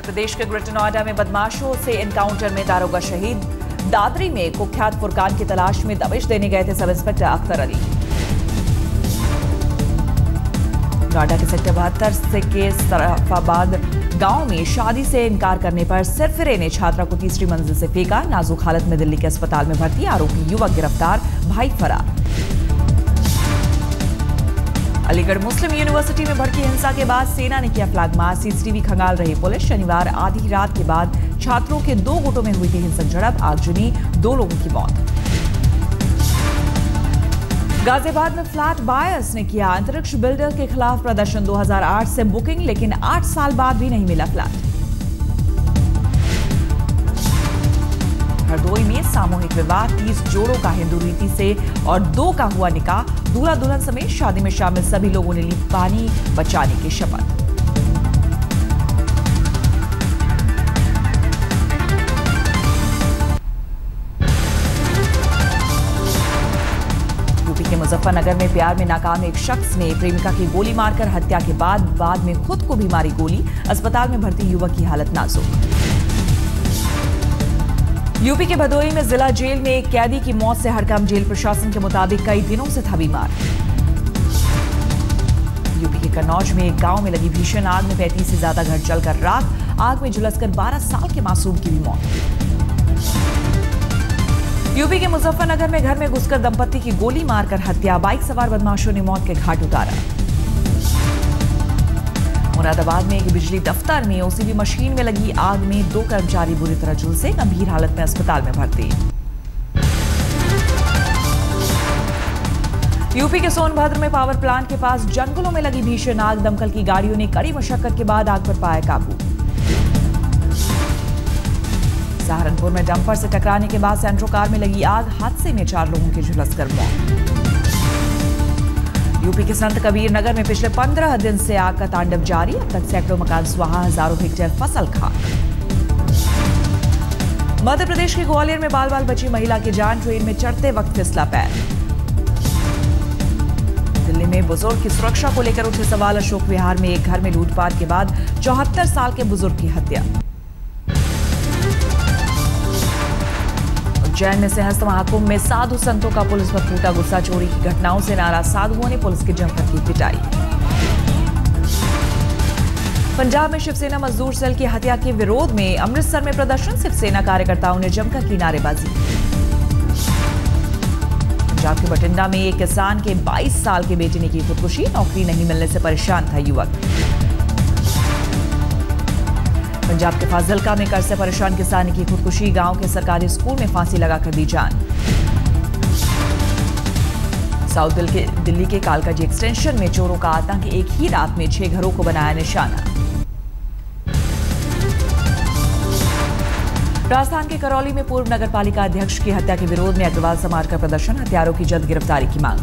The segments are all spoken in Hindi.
प्रदेश के ग्रेटर नोएडा में बदमाशों से एनकाउंटर में दारोगा शहीद। दादरी में कुख्यात फुरकान की तलाश में दबिश देने गए थे सब इंस्पेक्टर अख्तर अली। नोएडा के सेक्टर 72 के सराफाबाद गांव में शादी से इनकार करने पर सरफिरे ने छात्रा को तीसरी मंजिल से फेंका। नाजुक हालत में दिल्ली के अस्पताल में भर्ती, आरोपी युवक गिरफ्तार, भाई फरार। अलीगढ़ मुस्लिम यूनिवर्सिटी में भड़की हिंसा के बाद सेना ने किया फ्लैग मार्च, सीसीटीवी खंगाल रही पुलिस। शनिवार आधी रात के बाद छात्रों के 2 गुटों में हुई थी हिंसक झड़प, आगजनी, 2 लोगों की मौत। गाजियाबाद में फ्लैट बायर्स ने किया अंतरिक्ष बिल्डर के खिलाफ प्रदर्शन। 2008 से बुकिंग, लेकिन 8 साल बाद भी नहीं मिला फ्लैट। हरदोई में सामूहिक विवाह, 30 जोड़ों का हिंदू रीति से और 2 का हुआ निकाह। दूल्हा दुल्हन समेत शादी में शामिल सभी लोगों ने ली पानी बचाने की शपथ। यूपी के मुजफ्फरनगर में प्यार में नाकाम एक शख्स ने प्रेमिका की गोली मारकर हत्या के बाद में खुद को भी मारी गोली। अस्पताल में भर्ती युवक की हालत नाजुक। यूपी के भदोही में जिला जेल में एक कैदी की मौत से हड़कंप। जेल प्रशासन के मुताबिक कई दिनों से था बीमार। यूपी के कन्नौज में एक गांव में लगी भीषण आग में 35 से ज्यादा घर जलकर राख। आग में झुलसकर 12 साल के मासूम की भी मौत। यूपी के मुजफ्फरनगर में घर में घुसकर दंपत्ति की गोली मारकर हत्या। बाइक सवार बदमाशों ने मौत के घाट उतारा। मुरादाबाद में एक बिजली दफ्तर में ओसीबी मशीन में लगी आग में 2 कर्मचारी बुरी तरह झुलसे, गंभीर हालत में अस्पताल में भर्ती। यूपी के सोनभद्र में पावर प्लांट के पास जंगलों में लगी भीषण आग। दमकल की गाड़ियों ने कड़ी मशक्कत के बाद आग पर पाया काबू। सहारनपुर में डंपर से टकराने के बाद सेंट्रो कार में लगी आग, हादसे में 4 लोगों की झुलसकर मौत। यूपी के संत कबीर नगर में पिछले 15 दिन से आग का तांडव जारी। अब तक सैकड़ों मकान स्वाहा, हजारों हेक्टेयर फसल खाक। मध्य प्रदेश के ग्वालियर में बाल बाल बची महिला की जान, ट्रेन में चढ़ते वक्त फिसला पैर। दिल्ली में बुजुर्ग की सुरक्षा को लेकर उठे सवाल। अशोक विहार में एक घर में लूटपाट के बाद 74 साल के बुजुर्ग की हत्या। उज्जैन में सिंहस्थ महाकुंभ में साधु संतों का पुलिस पर फूटा गुस्सा। चोरी की घटनाओं से नाराज साधुओं ने पुलिस के जमकर की पिटाई। पंजाब में शिवसेना मजदूर सेल की हत्या के विरोध में अमृतसर में प्रदर्शन। शिवसेना कार्यकर्ताओं ने जमकर की नारेबाजी। पंजाब के बठिंडा में एक किसान के 22 साल के बेटे ने की खुदकुशी। नौकरी नहीं मिलने से परेशान था युवक। पंजाब के फाजिलका में कर्ज से परेशान किसान की खुदकुशी। गांव के सरकारी स्कूल में फांसी लगाकर दी जान। साउथ दिल्ली के कालकाजी एक्सटेंशन में चोरों का आतंक। एक ही रात में 6 घरों को बनाया निशाना। राजस्थान के करौली में पूर्व नगर पालिका अध्यक्ष की हत्या के विरोध में अग्रवाल समाज का प्रदर्शन। हत्यारों की जल्द गिरफ्तारी की मांग।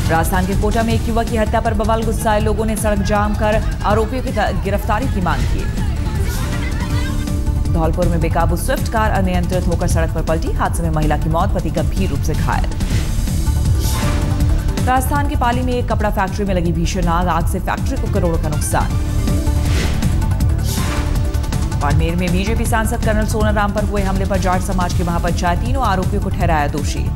राजस्थान के कोटा में एक युवक की हत्या पर बवाल गुस्साए लोगों ने सड़क जाम कर आरोपियों की गिरफ्तारी की मांग की। धौलपुर में बेकाबू स्विफ्ट कार अनियंत्रित होकर सड़क पर पलटी। हादसे में महिला की मौत, पति गंभीर रूप से घायल। राजस्थान के पाली में एक कपड़ा फैक्ट्री में लगी भीषण आग। आग से फैक्ट्री को करोड़ों का नुकसान। बाड़मेर में बीजेपी सांसद कर्नल सोनाराम पर हुए हमले पर जाट समाज के महापंचायत 3 आरोपियों को ठहराया दोषी।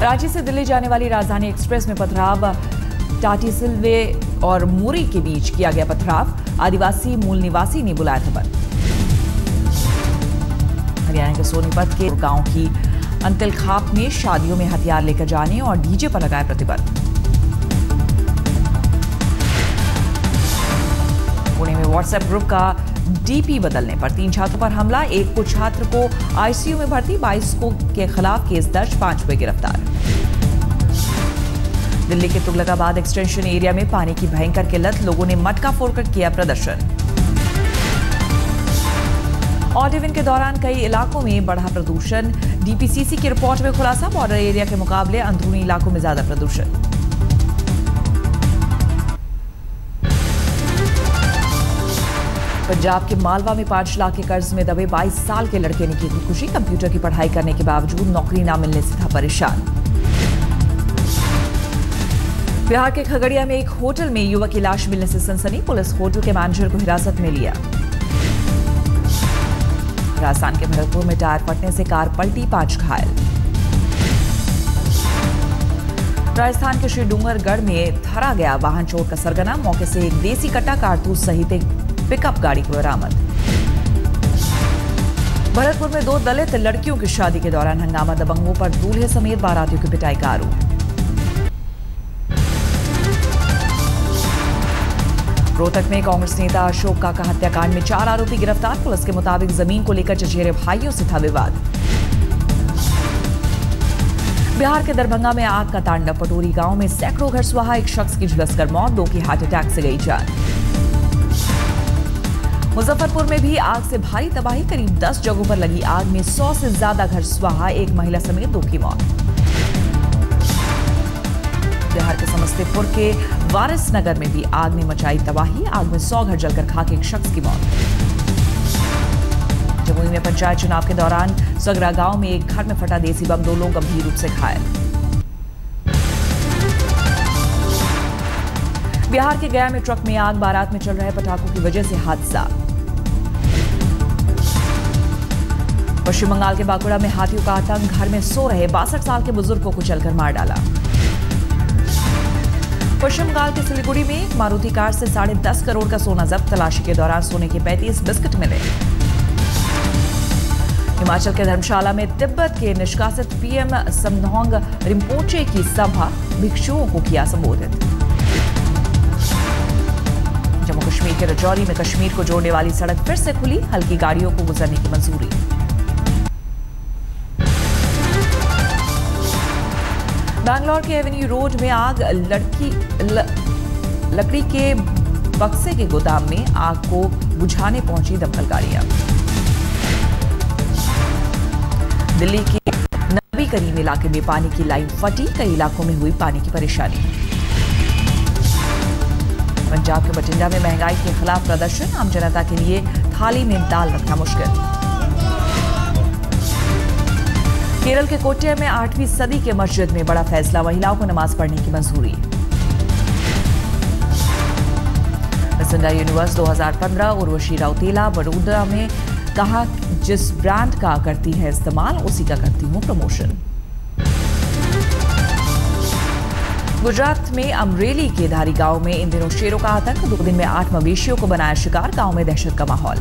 रांची से दिल्ली जाने वाली राजधानी एक्सप्रेस में पथराव। टाटीसिलवे और मुरी के बीच किया गया पथराव। आदिवासी मूल निवासी ने बुलाया था बंद। हरियाणा के सोनीपत के गांव की अंतिलखाप में शादियों में हथियार लेकर जाने और डीजे पर लगाए प्रतिबंध। पुणे में व्हाट्सएप ग्रुप का डीपी बदलने पर 3 छात्रों पर हमला। एक को छात्र को आईसीयू में भर्ती। 22 के खिलाफ केस दर्ज, 5 हुए गिरफ्तार। दिल्ली के तुगलकाबाद एक्सटेंशन एरिया में पानी की भयंकर किल्लत। लोगों ने मटका फोड़कर किया प्रदर्शन। ऑड इवन के दौरान कई इलाकों में बढ़ा प्रदूषण। डीपीसीसी की रिपोर्ट में खुलासा। बॉर्डर एरिया के मुकाबले अंदरूनी इलाकों में ज्यादा प्रदूषण। पंजाब के मालवा में 5 लाख के कर्ज में दबे 22 साल के लड़के ने की खुदकुशी। कंप्यूटर की पढ़ाई करने के बावजूद नौकरी न मिलने से था परेशान। बिहार के खगड़िया में एक होटल में युवक की लाश मिलने से सनसनी। पुलिस होटल के मैनेजर को हिरासत में लिया। राजस्थान के भरतपुर में टायर फटने से कार पलटी, 5 घायल। राजस्थान के श्री डूंगरगढ़ में धरा गया वाहन चोर का सरगना। मौके से एक देसी कट्टा, कारतूस सहित एक पिकअप गाड़ी को बरामद। भरतपुर में 2 दलित लड़कियों की शादी के दौरान हंगामा, दबंगों पर दूल्हे समेत बारातियों की पिटाई का आरोप। रोहतक में कांग्रेस नेता अशोक काका हत्याकांड में 4 आरोपी गिरफ्तार। पुलिस के मुताबिक जमीन को लेकर चचेरे भाइयों से था विवाद। बिहार के दरभंगा में आग का तांडव। पटोरी गांव में सैकड़ों घर सुहा, एक शख्स की झुलसकर मौत, 2 की हार्ट अटैक से गई जान। मुजफ्फरपुर में भी आग से भारी तबाही। करीब 10 जगहों पर लगी आग में 100 से ज्यादा घर सुहा, एक महिला समेत 2 की मौत। बिहार के समस्तीपुर के वारिस नगर में भी आग ने मचाई तबाही। आग में 100 घर जलकर खाक, एक शख्स की मौत। जमुई में पंचायत चुनाव के दौरान सगरा गांव में एक घर में फटा देसी बम, 2 लोग गंभीर रूप से घायल। बिहार के गया में ट्रक में आग, बारात में चल रहे पटाखों की वजह से हादसा। पश्चिम बंगाल के बांकुड़ा में हाथियों का आतंक। घर में सो रहे 62 साल के बुजुर्ग को कुचलकर मार डाला। पश्चिम बंगाल के सिलीगुड़ी में एक मारुति कार से 10.5 करोड़ का सोना जब्त। तलाशी के दौरान सोने के 35 बिस्किट मिले। हिमाचल के धर्मशाला में तिब्बत के निष्कासित पीएम समधौंग रिम्पोचे की सभा, भिक्षुओं को किया संबोधित। जम्मू कश्मीर के राजौरी में कश्मीर को जोड़ने वाली सड़क फिर से खुली, हल्की गाड़ियों को गुजरने की मंजूरी। बैंगलोर के एवेन्यू रोड में आग, लकड़ी के बक्से के गोदाम में आग को बुझाने पहुंची दमकल गाड़ियां। दिल्ली के नबी करीम इलाके में पानी की लाइन फटी, कई इलाकों में हुई पानी की परेशानी। पंजाब के बठिंडा में महंगाई के खिलाफ प्रदर्शन, आम जनता के लिए थाली में दाल रखना मुश्किल। केरल के कोट्टयम में 8वीं सदी के मस्जिद में बड़ा फैसला, महिलाओं को नमाज पढ़ने की मंजूरी। Miss India universe 2015 Urvashi Rautela Baroda में कहा, जिस ब्रांड का करती है इस्तेमाल उसी का करती हूं प्रमोशन। गुजरात में अमरेली के धारी गांव में इन दिनों शेरों का आतंक। 2 दिन में 8 मवेशियों को बनाया शिकार, गांव में दहशत का माहौल।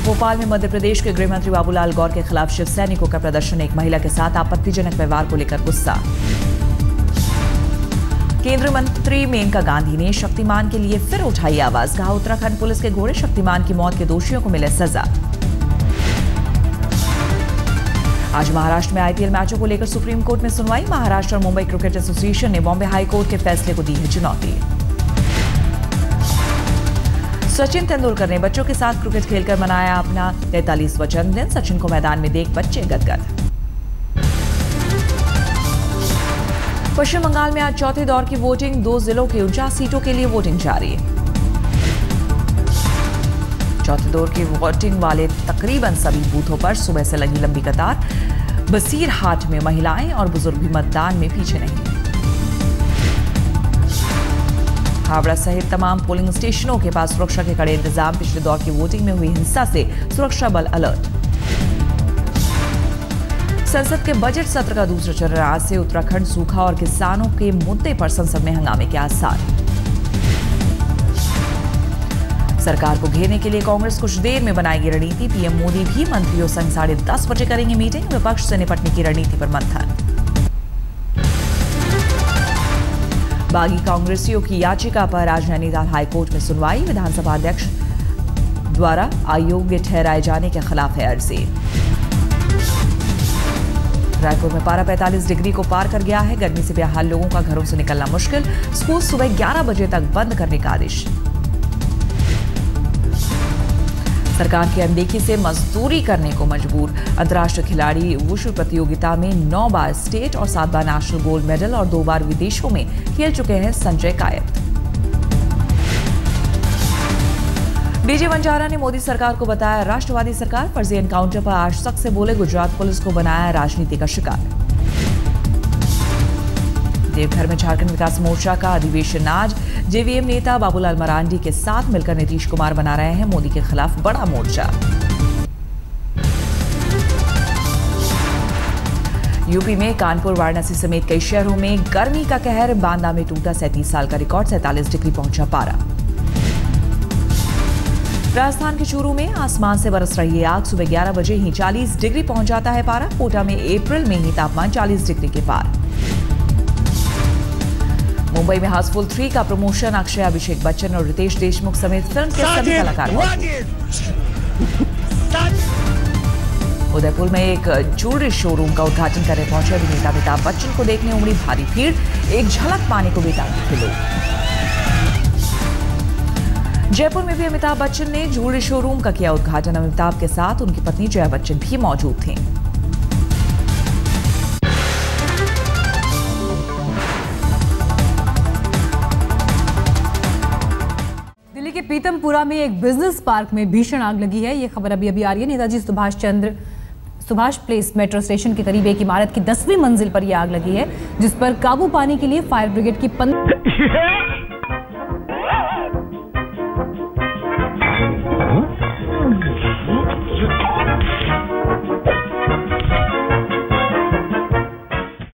भोपाल में मध्य प्रदेश के गृह मंत्री बाबूलाल गौर के खिलाफ शिव सैनिकों का प्रदर्शन, एक महिला के साथ आपत्तिजनक व्यवहार को लेकर गुस्सा। केंद्रीय मंत्री मेनका गांधी ने शक्तिमान के लिए फिर उठाई आवाज, कहा उत्तराखंड पुलिस के घोड़े शक्तिमान की मौत के दोषियों को मिले सजा। आज महाराष्ट्र में आईपीएल मैचों को लेकर सुप्रीम कोर्ट में सुनवाई। महाराष्ट्र और मुंबई क्रिकेट एसोसिएशन ने बॉम्बे हाई कोर्ट के फैसले को दी है चुनौती। सचिन तेंदुलकर ने बच्चों के साथ क्रिकेट खेलकर मनाया अपना 43वां जन्मदिन। सचिन को मैदान में देख बच्चे गदगद। पश्चिम बंगाल में आज चौथे दौर की वोटिंग, 2 जिलों की 49 सीटों के लिए वोटिंग जारी। चौथे दौर की वोटिंग वाले तकरीबन सभी बूथों पर सुबह से लगी लंबी कतार। बसीरहाट में महिलाएं और बुजुर्ग भी मतदान में पीछे नहीं। हावड़ा सहित तमाम पोलिंग स्टेशनों के पास सुरक्षा के कड़े इंतजाम। पिछले दौर की वोटिंग में हुई हिंसा से सुरक्षा बल अलर्ट। संसद के बजट सत्र का दूसरा चरण आज से। उत्तराखंड सूखा और किसानों के मुद्दे पर संसद में हंगामे के आसार। सरकार को घेरने के लिए कांग्रेस कुछ देर में बनाएगी रणनीति। पीएम मोदी भी मंत्रियों संग 10:30 बजे करेंगे मीटिंग। विपक्ष से निपटने की रणनीति पर मंथन। बागी कांग्रेसियों की याचिका पर आज नैनीताल हाईकोर्ट में सुनवाई। विधानसभा अध्यक्ष द्वारा अयोग्य ठहराए जाने के खिलाफ है अर्जी। रायपुर में पारा 45 डिग्री को पार कर गया है। गर्मी से बेहाल लोगों का घरों से निकलना मुश्किल। स्कूल सुबह 11 बजे तक बंद करने का आदेश। सरकार की अनदेखी से मजदूरी करने को मजबूर। अंतर्राष्ट्रीय खिलाड़ी वुशु प्रतियोगिता में 9 बार स्टेट और 7 बार नेशनल गोल्ड मेडल और 2 बार विदेशों में खेल चुके हैं संजय कायत। डीजी वंजारा ने मोदी सरकार को बताया राष्ट्रवादी सरकार। फर्जी एनकाउंटर पर आज सख्त से बोले, गुजरात पुलिस को बनाया राजनीति का शिकार। देवघर में झारखंड विकास मोर्चा का अधिवेशन आज। जेवीएम नेता बाबूलाल मरांडी के साथ मिलकर नीतीश कुमार बना रहे हैं मोदी के खिलाफ बड़ा मोर्चा। यूपी में कानपुर, वाराणसी समेत कई शहरों में गर्मी का कहर। बांदा में टूटा 37 साल का रिकॉर्ड, 47 डिग्री पहुंचा पारा। राजस्थान के चूरू में आसमान से बरस रही है आग। सुबह 11 बजे ही 40 डिग्री पहुंच जाता है पारा। कोटा में अप्रैल में ही तापमान 40 डिग्री के पार। मुंबई में हाउसफुल 3 का प्रमोशन। अक्षय, अभिषेक बच्चन और रितेश देशमुख समेत फिल्म के सभी कलाकार उदयपुर में एक ज्वेलरी शोरूम का उद्घाटन करने पहुंचे अभिनेता अमिताभ बच्चन को देखने उमड़ी भारी भीड़। एक झलक पाने को बेताब थे लोग। जयपुर में भी अमिताभ बच्चन ने ज्वेलरी शोरूम का किया उद्घाटन। अमिताभ के साथ उनकी पत्नी जया बच्चन भी मौजूद थीं। दिल्ली के पीतमपुरा में एक बिजनेस पार्क में भीषण आग लगी है। ये खबर अभी आ रही है। Netaji Subhash place metro station के करीब एक इमारत की 10वीं मंजिल पर यह आग लगी है, जिस पर काबू पाने के लिए फायर ब्रिगेड की